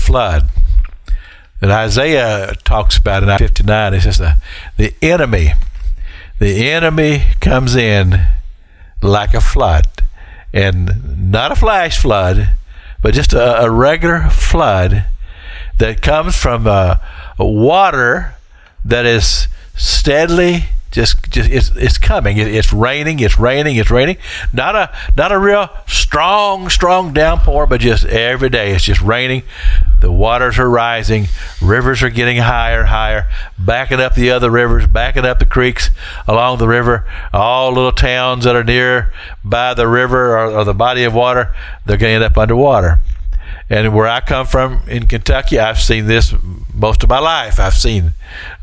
flood. And Isaiah talks about in Isaiah 59, it says the enemy comes in like a flood. And not a flash flood, but just a regular flood that comes from water that is steadily it's coming. It's raining. Not a real strong downpour, but just every day it's just raining. The waters are rising. Rivers are getting higher, backing up the other rivers, backing up the creeks along the river. All little towns that are near by the river or the body of water, they're going to end up underwater. And where I come from in Kentucky, I've seen this most of my life. I've seen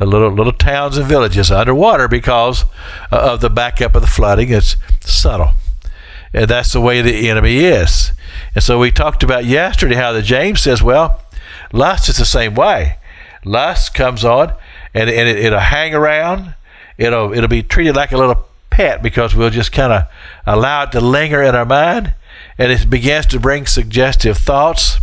little towns and villages underwater because of the backup of the flooding. It's subtle. And that's the way the enemy is. And so we talked about yesterday how the James says, well, lust is the same way. Lust comes on and it'll hang around. It'll be treated like a little pet because we'll just kind of allow it to linger in our mind. And it begins to bring suggestive thoughts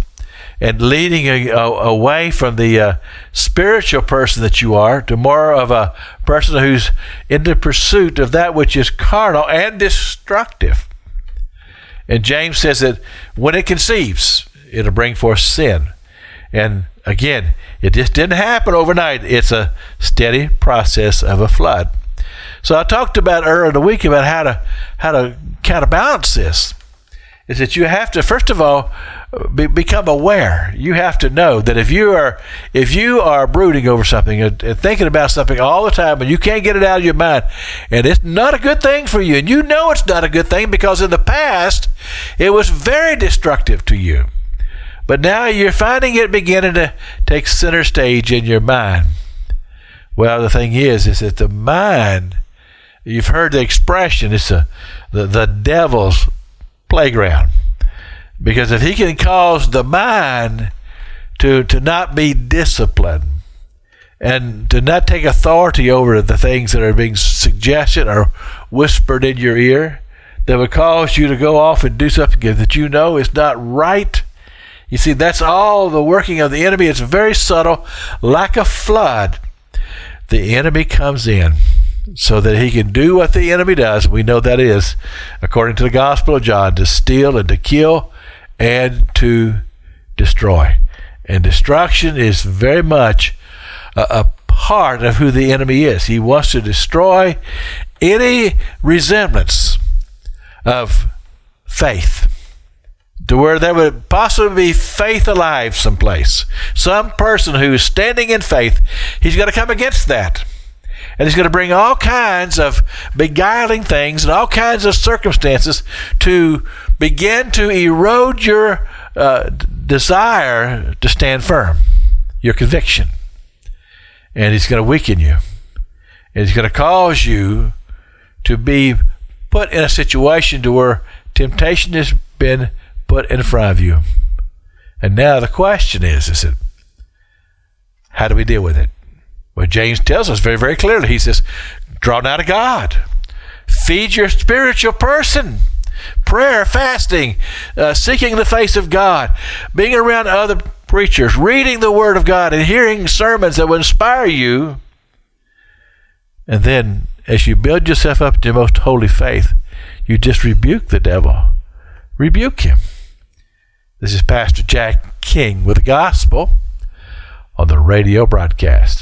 and leading away from the spiritual person that you are to more of a person who's in the pursuit of that which is carnal and destructive. And James says that when it conceives, it'll bring forth sin. And again, it just didn't happen overnight. It's a steady process of a flood. So I talked about earlier in the week about how to counterbalance this. Is that you have to, first of all, become aware. You have to know that if you are brooding over something and thinking about something all the time and you can't get it out of your mind, and it's not a good thing for you, and you know it's not a good thing because in the past it was very destructive to you. But now you're finding it beginning to take center stage in your mind. Well, the thing is that the mind, you've heard the expression, it's the devil's playground, because if he can cause the mind to not be disciplined and to not take authority over the things that are being suggested or whispered in your ear, that would cause you to go off and do something that you know is not right. You see, that's all the working of the enemy. It's very subtle, like a flood. The enemy comes in so that he can do what the enemy does. We know that is, according to the Gospel of John, to steal and to kill and to destroy. And destruction is very much a part of who the enemy is. He wants to destroy any resemblance of faith, to where there would possibly be faith alive someplace. Some person who is standing in faith, he's going to come against that. And he's going to bring all kinds of beguiling things and all kinds of circumstances to begin to erode your desire to stand firm, your conviction. And he's going to weaken you. And he's going to cause you to be put in a situation to where temptation has been put in front of you. And now the question is how do we deal with it? Well, James tells us very, very clearly. He says, draw nigh to God. Feed your spiritual person. Prayer, fasting, seeking the face of God, being around other preachers, reading the Word of God, and hearing sermons that will inspire you. And then, as you build yourself up to your most holy faith, you just rebuke the devil. Rebuke him. This is Pastor Jack King with the Gospel on the radio broadcast.